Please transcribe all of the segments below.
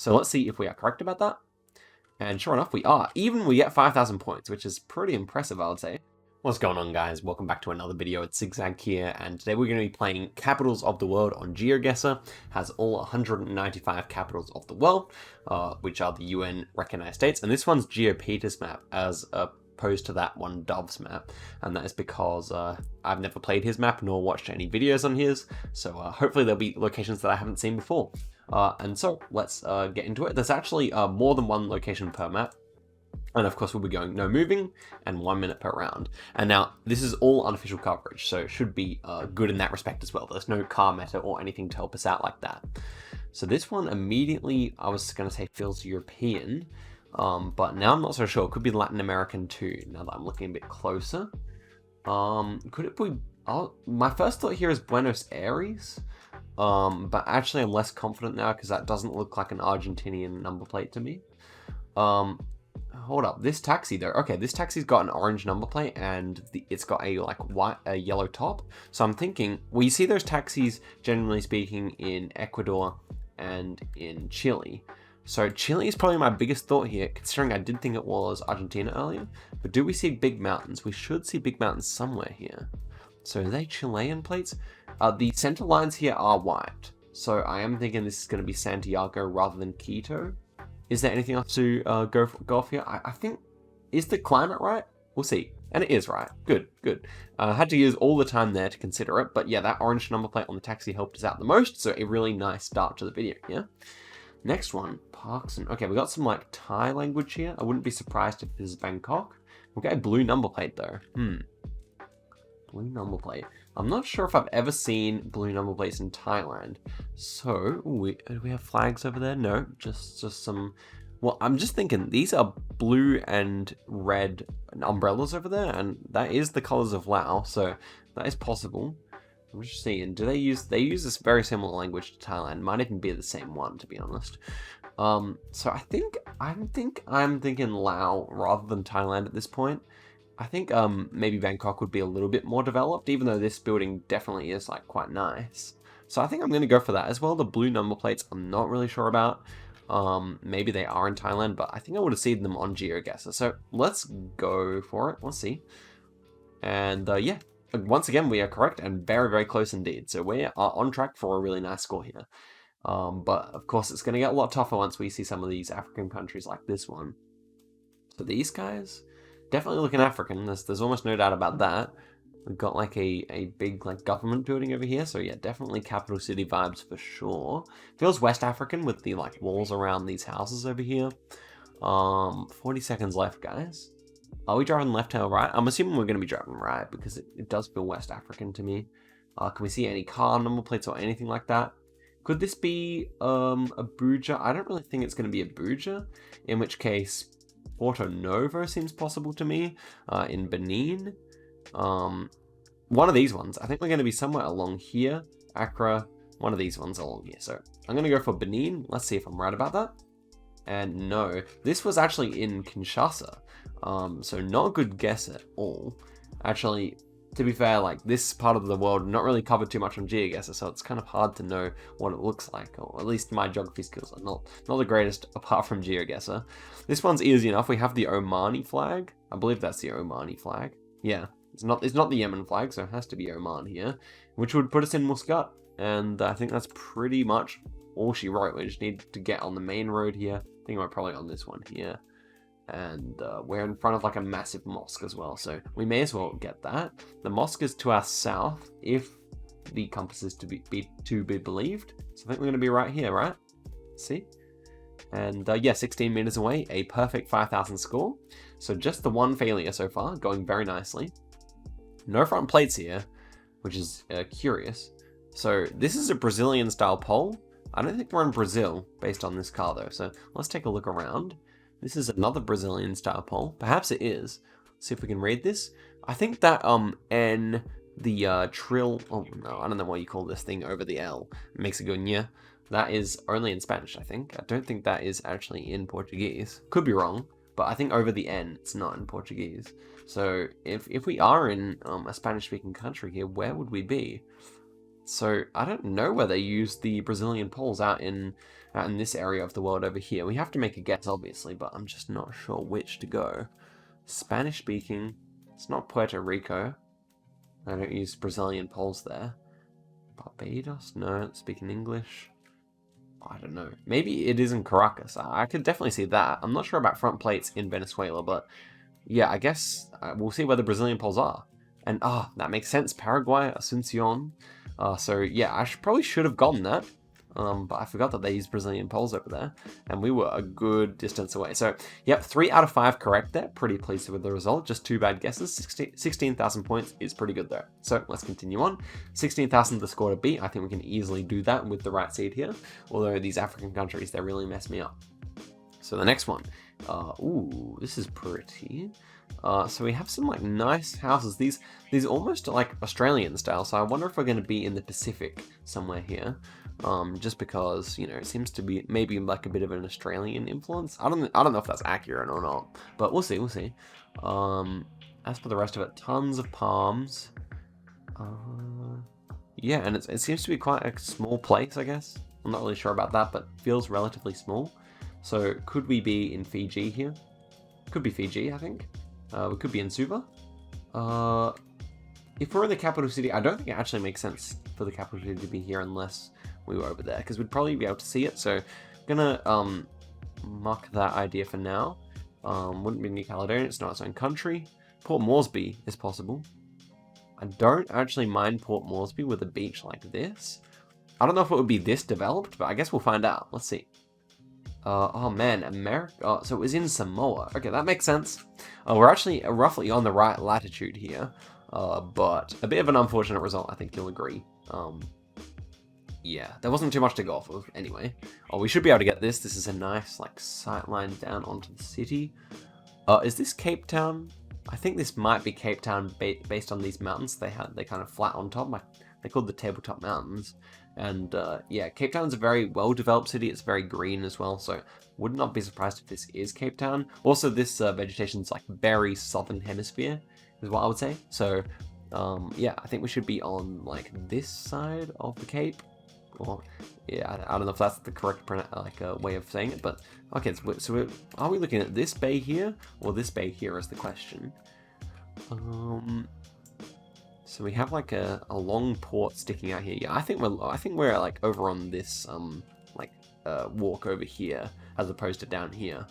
So let's see if we are correct about that. And sure enough, we are. Even we get 5,000 points, which is pretty impressive, I would say. What's going on, guys? Welcome back to another video. It's Zigzag here, and today we're going to be playing Capitals of the World on GeoGuessr. Has all 195 capitals of the world, which are the UN recognized states. And this one's GeoPeter's map, as opposed to that one Dove's map. And that is because I've never played his map nor watched any videos on his. So hopefully there'll be locations that I haven't seen before. And so let's get into it. There's actually more than one location per map. And of course we'll be going no moving and 1 minute per round. And now this is all unofficial coverage, so it should be good in that respect as well. There's no car meta or anything to help us out like that. So this one immediately, I was going to say feels European, but now I'm not so sure. It could be Latin American too, now that I'm looking a bit closer. Could it be... my first thought here is Buenos Aires, but actually I'm less confident now because that doesn't look like an Argentinian number plate to me. Hold up, this taxi though. Okay, this taxi's got an orange number plate and it's got a a yellow top. So I'm thinking, well, you see those taxis generally speaking in Ecuador and in Chile. So Chile is probably my biggest thought here, considering I did think it was Argentina earlier. But do we see big mountains? We should see big mountains somewhere here. So are they Chilean plates? The center lines here are white. So I am thinking this is going to be Santiago rather than Quito. Is there anything else to go off here? I think, is the climate right? We'll see. And it is right. Good, good. I had to use all the time there to consider it. But yeah, that orange number plate on the taxi helped us out the most. So a really nice start to the video, yeah? Next one, Parks and... Okay, we got some like Thai language here. I wouldn't be surprised if this is Bangkok. We'll get a blue number plate though. Blue number plate. I'm not sure if I've ever seen blue number plates in Thailand. So, do we have flags over there? No, just some... Well, I'm just thinking, these are blue and red umbrellas over there, and that is the colors of Laos, so that is possible. I'm just seeing, do they use this very similar language to Thailand? Might even be the same one, to be honest. So I'm thinking Laos rather than Thailand at this point. I think maybe Bangkok would be a little bit more developed, even though this building definitely is like quite nice. So I think I'm going to go for that as well. The blue number plates, I'm not really sure about. Maybe they are in Thailand, but I think I would have seen them on GeoGuessr. So let's go for it. Let's see. And yeah, once again, we are correct and very, very close indeed. So we are on track for a really nice score here. But of course, it's going to get a lot tougher once we see some of these African countries like this one. So these guys... Definitely looking African, there's almost no doubt about that. We've got like a big like government building over here, so yeah, definitely capital city vibes for sure. Feels West African with the like walls around these houses over here. 40 seconds left, guys. Are we driving left or right? I'm assuming we're going to be driving right because it does feel West African to me. Can we see any car number plates or anything like that? Could this be Abuja? I don't really think it's going to be Abuja, in which case... Porto Novo seems possible to me, in Benin. One of these ones. I think we're going to be somewhere along here. Accra, one of these ones along here. So I'm going to go for Benin. Let's see if I'm right about that. And no, this was actually in Kinshasa. So not a good guess at all. Actually, to be fair, like this part of the world not really covered too much on GeoGuessr, so it's kind of hard to know what it looks like, or at least my geography skills are not the greatest apart from GeoGuessr. This one's easy enough. We have the Omani flag. I believe that's the Omani flag. Yeah, it's not the Yemen flag, so it has to be Oman here, which would put us in Muscat. And I think that's pretty much all she wrote. We just need to get on the main road here. I think we're probably on this one here. And we're in front of like a massive mosque as well, so we may as well get that. The mosque is to our south, if the compass is to be believed. So I think we're going to be right here, right? See? And yeah, 16 meters away, a perfect 5,000 score. So just the one failure so far, going very nicely. No front plates here, which is curious. So this is a Brazilian style pole. I don't think we're in Brazil based on this car though, so let's take a look around. This is another Brazilian style pole. Perhaps it is. Let's see if we can read this. I think that N, the trill, oh no, I don't know what you call this thing over the L. It makes it go nya. That is only in Spanish, I think. I don't think that is actually in Portuguese. Could be wrong, but I think over the N, it's not in Portuguese. So if we are in a Spanish-speaking country here, where would we be? So I don't know where they use the Brazilian poles out in out in this area of the world over here. We have to make a guess, obviously, but I'm just not sure which to go. Spanish speaking. It's not Puerto Rico. I don't use Brazilian polls there. Barbados? No, speaking English. I don't know. Maybe it is in Caracas. I could definitely see that. I'm not sure about front plates in Venezuela, but yeah, I guess we'll see where the Brazilian polls are. And that makes sense. Paraguay, Asuncion. So yeah, I probably should have gotten that. But I forgot that they use Brazilian polls over there, and we were a good distance away. So, yep, 3 out of 5 correct there. Pretty pleased with the result. Just 2 bad guesses. 16,000 points is pretty good there. So, let's continue on. 16,000 the score to beat. I think we can easily do that with the right seed here. Although these African countries, they really mess me up. So, the next one. Ooh, this is pretty. So we have some like nice houses. These almost like Australian style. So I wonder if we're going to be in the Pacific somewhere here. Just because, you know, it seems to be maybe like a bit of an Australian influence. I don't know if that's accurate or not, but we'll see. As for the rest of it, tons of palms. Yeah, and it seems to be quite a small place, I guess. I'm not really sure about that, but feels relatively small. So could we be in Fiji here? Could be Fiji, I think. We could be in Suva. If we're in the capital city, I don't think it actually makes sense for the capital city to be here unless we were over there, because we'd probably be able to see it. So gonna mark that idea for now. Wouldn't be New Caledonia, it's not its own country. Port Moresby is possible. I don't actually mind Port Moresby with a beach like this. I don't know if it would be this developed, but I guess we'll find out. Let's see. Oh man, America. Oh, so it was in Samoa. Okay, that makes sense. We're actually roughly on the right latitude here, but a bit of an unfortunate result, I think you'll agree. Yeah, there wasn't too much to go off of anyway. Oh, we should be able to get this. This is a nice like sight line down onto the city. Is this Cape Town? I think this might be Cape Town based on these mountains. They kind of flat on top. They're called the Tabletop Mountains. And yeah, Cape Town's a very well-developed city. It's very green as well, so would not be surprised if this is Cape Town. Also, this vegetation's like very southern hemisphere, is what I would say. So yeah, I think we should be on like this side of the Cape. Or yeah, I don't know if that's the correct way of saying it, but okay. So are we looking at this bay here or this bay here is the question. So we have like a long port sticking out here. Yeah, I think we're like over on this walk over here as opposed to down here,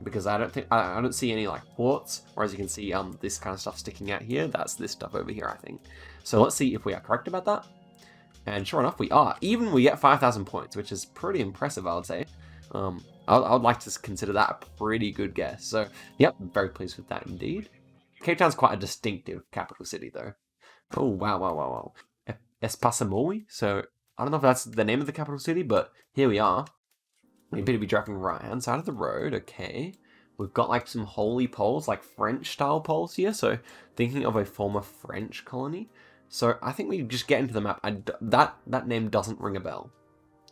because I don't see any like ports, or as you can see this kind of stuff sticking out here. That's this stuff over here, I think. So let's see if we are correct about that. And sure enough, we are. Even we get 5,000 points, which is pretty impressive, I would say. I would like to consider that a pretty good guess. So yep, very pleased with that indeed. Cape Town's quite a distinctive capital city though. Oh, wow. Espasamoi. So, I don't know if that's the name of the capital city, but here we are. We appear to be driving right-hand side of the road, okay. We've got like some holy poles, like French-style poles here, so thinking of a former French colony. So, I think we just get into the map. That name doesn't ring a bell.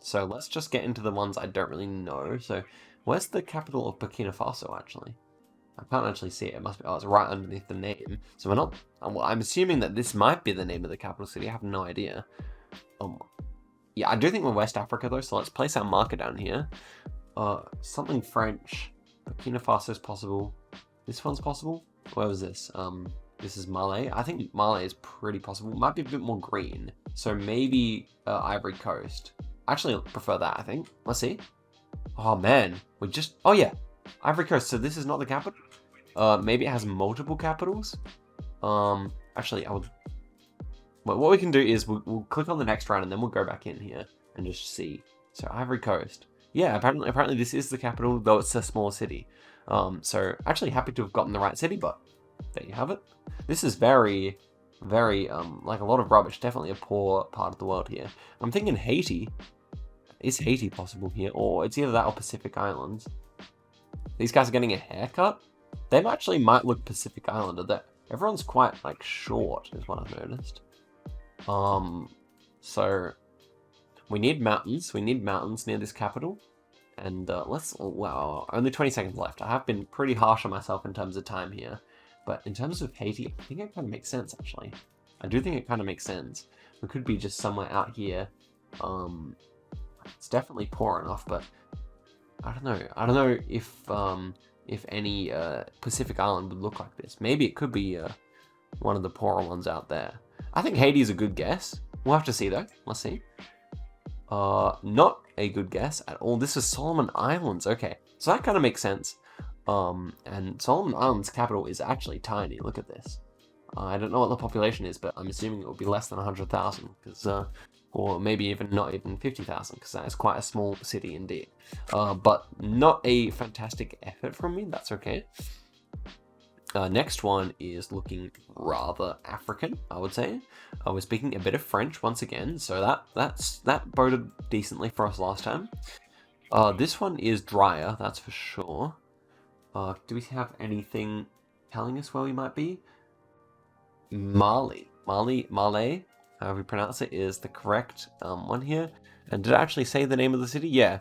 So, let's just get into the ones I don't really know. So, where's the capital of Burkina Faso, actually? I can't actually see it. It must be. Oh, it's right underneath the name. So we're not. Well, I'm assuming that this might be the name of the capital city. I have no idea. Yeah, I do think we're West Africa though. So let's place our marker down here. Something French. Burkina Faso is possible. This one's possible. Where was this? This is Mali. I think Mali is pretty possible. Might be a bit more green. So maybe Ivory Coast. Actually, I prefer that. I think. Let's see. Oh man, we just. Oh yeah. Ivory Coast, so this is not the capital? Maybe it has multiple capitals? Actually, I would... Well, what we can do is we'll click on the next round and then we'll go back in here and just see. So, Ivory Coast. Yeah, apparently this is the capital, though it's a small city. So, actually happy to have gotten the right city, but there you have it. This is very, like a lot of rubbish. Definitely a poor part of the world here. I'm thinking Haiti. Is Haiti possible here? Or it's either that or Pacific Islands. These guys are getting a haircut. They actually might look Pacific Islander. That everyone's quite like short, is what I've noticed. So we need mountains. We need mountains near this capital. And wow, only 20 seconds left. I have been pretty harsh on myself in terms of time here, but in terms of Haiti, I think it kind of makes sense actually. I do think it kind of makes sense. We could be just somewhere out here. It's definitely poor enough, but I don't know. I don't know if any Pacific island would look like this. Maybe it could be one of the poorer ones out there. I think Haiti is a good guess. We'll have to see though. Let's see. Not a good guess at all. This is Solomon Islands. Okay, so that kind of makes sense. And Solomon Islands' capital is actually tiny. Look at this. I don't know what the population is, but I'm assuming it will be less than 100,000, because, or maybe even not even 50,000, because that is quite a small city indeed. But not a fantastic effort from me. That's okay. Next one is looking rather African, I would say. We're speaking a bit of French once again, so that boded decently for us last time. This one is drier, that's for sure. Do we have anything telling us where we might be? Malay, however you pronounce it, is the correct one here. And did I actually say the name of the city? Yeah,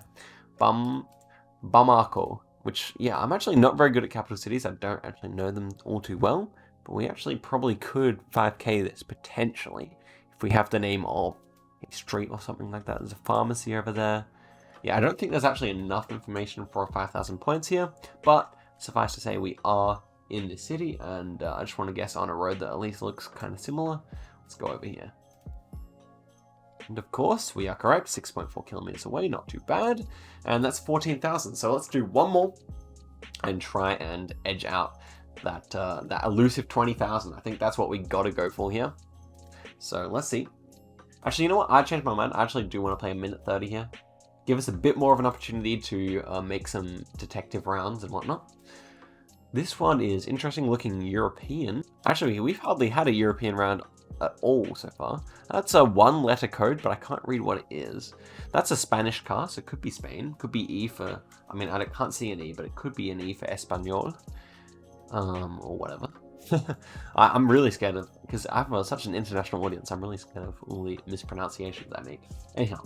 Bamako. Which, yeah, I'm actually not very good at capital cities. I don't actually know them all too well. But we actually probably could 5k this, potentially. If we have the name of a street or something like that. There's a pharmacy over there. Yeah, I don't think there's actually enough information for 5,000 points here. But suffice to say, we are in this city. And I just want to guess on a road that at least looks kind of similar. Let's go over here. And of course, we are correct, 6.4 kilometers away, not too bad. And that's 14,000. So let's do one more and try and edge out that that elusive 20,000. I think that's what we got to go for here. So let's see. Actually, you know what? I changed my mind. I actually do want to play a minute 30 here. Give us a bit more of an opportunity to make some detective rounds and whatnot. This one is interesting looking European. Actually, we've hardly had a European round at all so far. That's a one letter code, but I can't read what it is. That's a Spanish car, so it could be Spain. Could be E for, I mean, I can't see an E, but it could be an E for Espanol. Or whatever. I'm really scared of, because I have such an international audience, I'm really scared of all the mispronunciations I make. Anyhow,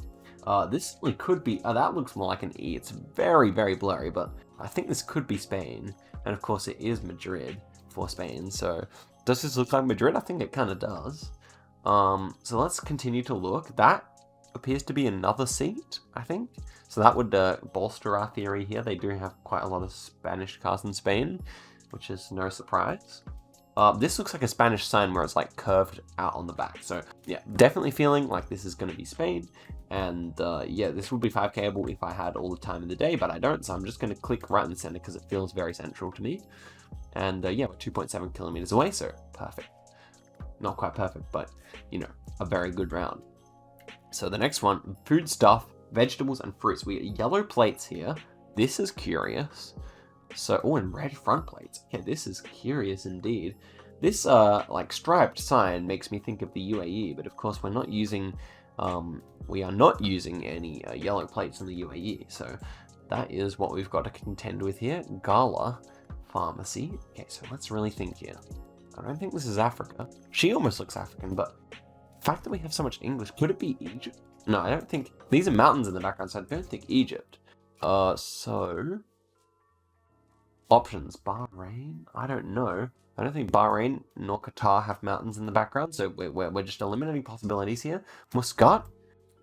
this really could be, that looks more like an E. It's very, very blurry, but I think this could be Spain. And of course it is Madrid for Spain, so does this look like Madrid? I think it kind of does. So let's continue to look. That appears to be another seat, I think. So that would bolster our theory here. They do have quite a lot of Spanish cars in Spain, which is no surprise. This looks like a Spanish sign where it's like curved out on the back. So yeah, definitely feeling like this is going to be Spain. And yeah, this would be 5Kable if I had all the time in the day, but I don't. So I'm just going to click right in the center because it feels very central to me. And yeah, we're 2.7 kilometers away, so perfect. Not quite perfect, but, you know, a very good round. So the next one, food stuff, vegetables and fruits. We get yellow plates here. This is curious. So, oh, and red front plates. Okay, this is curious indeed. This, like, striped sign makes me think of the UAE, but of course we're not using, we are not using any yellow plates in the UAE. So that is what we've got to contend with here. Gala Pharmacy. Okay, so let's really think here. I don't think this is Africa. She almost looks African, but the fact that we have so much English, could it be Egypt? No, I don't think. These are mountains in the background, so I don't think Egypt. So options, Bahrain? I don't know. I don't think Bahrain nor Qatar have mountains in the background, so we're just eliminating possibilities here. Muscat?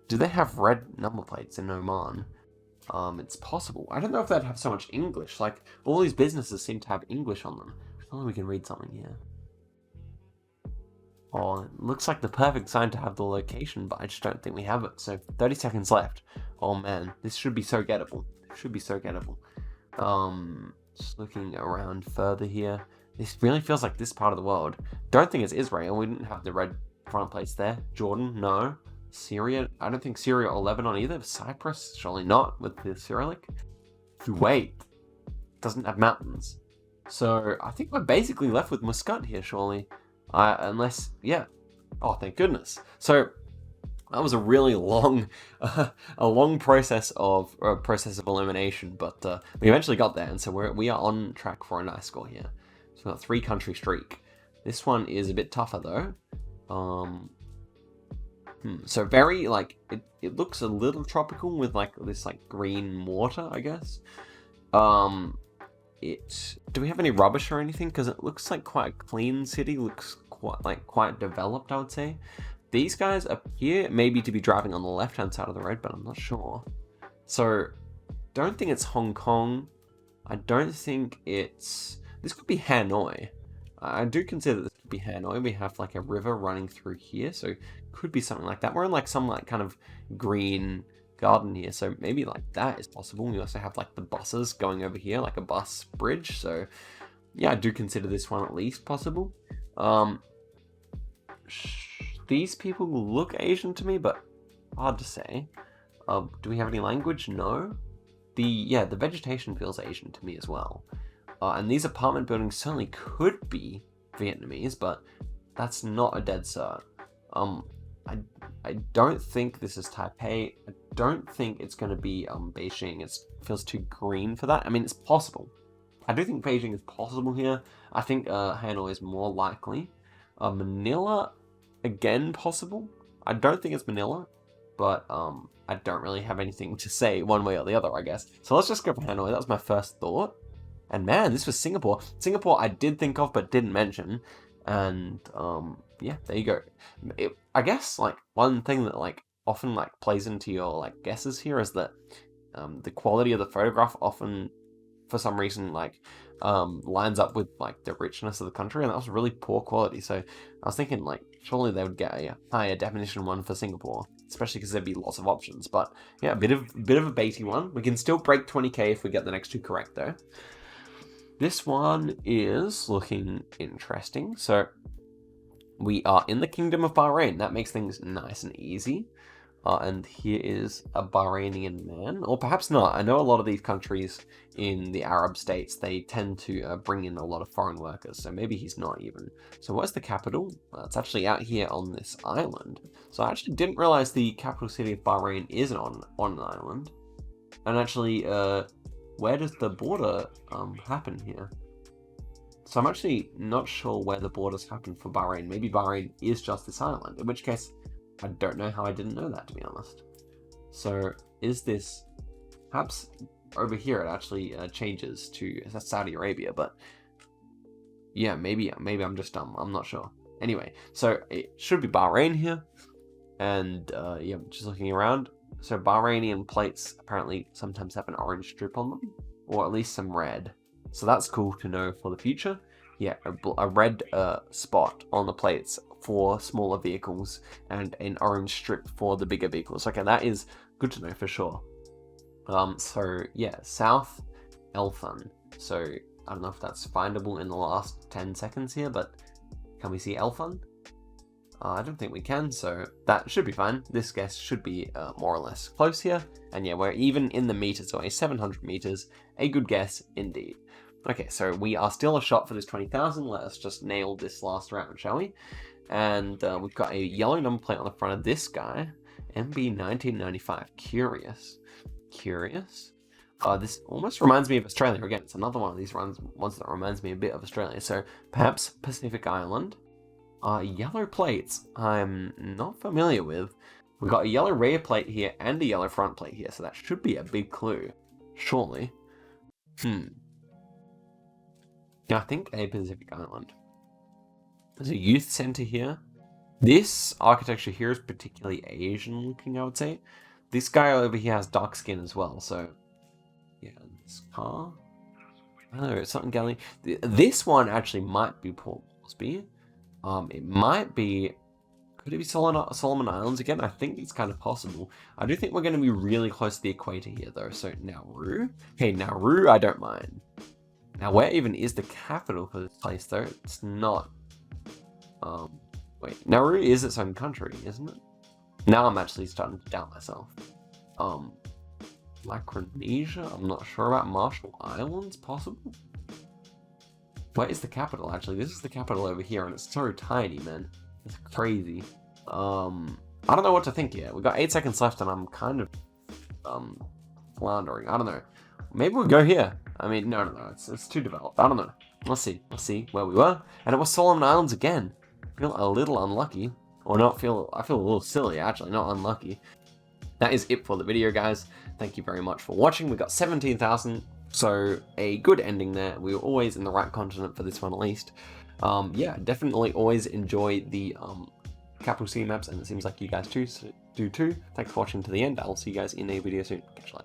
Do they have red number plates in Oman? It's possible. I don't know if they'd have so much English. Like, all these businesses seem to have English on them. If only we can read something here. Oh, it looks like the perfect sign to have the location, but I just don't think we have it. So, 30 seconds left. Oh man, this should be so gettable. It should be so gettable. Just looking around further here. This really feels like this part of the world. Don't think it's Israel. We didn't have the red front plates there. Jordan, no. Syria, I don't think Syria or Lebanon either. Cyprus, surely not with the Cyrillic. Kuwait doesn't have mountains. So I think we're basically left with Muscat here, surely. Unless, yeah. Oh, thank goodness. So that was a really long, a long process of elimination, but we eventually got there, and so we are on track for a nice score here. So we've got 3-country streak. This one is a bit tougher though. So very, like, it looks a little tropical with, like, this, like, green water, I guess. Do we have any rubbish or anything? Because it looks like quite a clean city, looks quite developed, I would say. these guys appear maybe to be driving on the left-hand side of the road, but I'm not sure. So, don't think it's Hong Kong. I don't think it's... This could be Hanoi. I do consider this could be Hanoi. We have like a river running through here, so could be something like that. We're in like some like kind of green garden here, so maybe like that is possible. We also have like the buses going over here, like a bus bridge. So yeah, I do consider this one at least possible. These people look Asian to me, but hard to say. Do we have any language? No. The vegetation feels Asian to me as well. And these apartment buildings certainly could be Vietnamese, but that's not a dead cert. I don't think this is Taipei. I don't think it's going to be Beijing. It feels too green for that. I mean, it's possible. I do think Beijing is possible here. I think Hanoi is more likely. Manila, again, possible. I don't think it's Manila, but I don't really have anything to say one way or the other, I guess. So let's just go for Hanoi. That was my first thought. And man, this was Singapore. Singapore I did think of but didn't mention. And yeah, there you go. I guess like one thing that like often like plays into your like guesses here is that the quality of the photograph often, for some reason, like lines up with like the richness of the country, and that was really poor quality. So I was thinking like surely they would get a higher definition one for Singapore, especially because there'd be lots of options. But yeah, a bit of a baity one. We can still break 20k if we get the next two correct though. This one is looking interesting. So we are in the Kingdom of Bahrain. That makes things nice and easy. And here is a Bahrainian man, or perhaps not. I know a lot of these countries in the Arab states, they tend to bring in a lot of foreign workers. So maybe he's not even. So where's the capital? It's actually out here on this island. So I actually didn't realize the capital city of Bahrain is on an island. And actually, where does the border happen here? So I'm actually not sure where the borders happen for Bahrain. Maybe Bahrain is just this island, in which case I don't know how I didn't know that, to be honest. So is this perhaps over here? It actually changes to Saudi Arabia, but yeah, maybe I'm just dumb. I'm not sure. Anyway, so it should be Bahrain here, and yeah, just looking around. So Bahrainian plates apparently sometimes have an orange strip on them, or at least some red. So that's cool to know for the future. Yeah, a red spot on the plates for smaller vehicles and an orange strip for the bigger vehicles. Okay, that is good to know for sure. So yeah, South Elfun. So I don't know if that's findable in the last 10 seconds here, but can we see Elfun? I don't think we can, so that should be fine. This guess should be more or less close here. And yeah, we're even in the meters away, 700 meters. A good guess indeed. Okay, so we are still a shot for this 20,000. Let us just nail this last round, shall we? And we've got a yellow number plate on the front of this guy. MB 1995. Curious. This almost reminds me of Australia. Again, it's another one of these ones that reminds me a bit of Australia. So perhaps Pacific Island. Yellow plates I'm not familiar with. We've got a yellow rear plate here and a yellow front plate here, so that should be a big clue. Surely. I think a Pacific Island. There's a youth center here. This architecture here is particularly Asian looking, I would say. This guy over here has dark skin as well, so yeah, this car. I don't know, it's something gallery. This one actually might be Port Moresby. It might be, could it be Solomon Islands again? I think it's kind of possible. I do think we're going to be really close to the equator here though. So Nauru. Okay, Nauru, I don't mind. Now, where even is the capital for this place though? It's not. Wait, Nauru is its own country, isn't it? Now I'm actually starting to doubt myself. Micronesia? I'm not sure about. Marshall Islands, possible? Where is the capital, actually? This is the capital over here, and it's so tiny, man. It's crazy. I don't know what to think yet. We've got 8 seconds left, and I'm kind of, floundering. I don't know. Maybe we'll go here. I mean, no. It's too developed. I don't know. Let's see where we were. And it was Solomon Islands again. I feel a little unlucky. Or I feel a little silly, actually, not unlucky. That is it for the video, guys. Thank you very much for watching. We got 17,000. So a good ending there. We were always in the right continent for this one, at least. Yeah, definitely always enjoy the capital city maps, and it seems like you guys do too. Thanks for watching to the end. I'll see you guys in a video soon. Catch you later.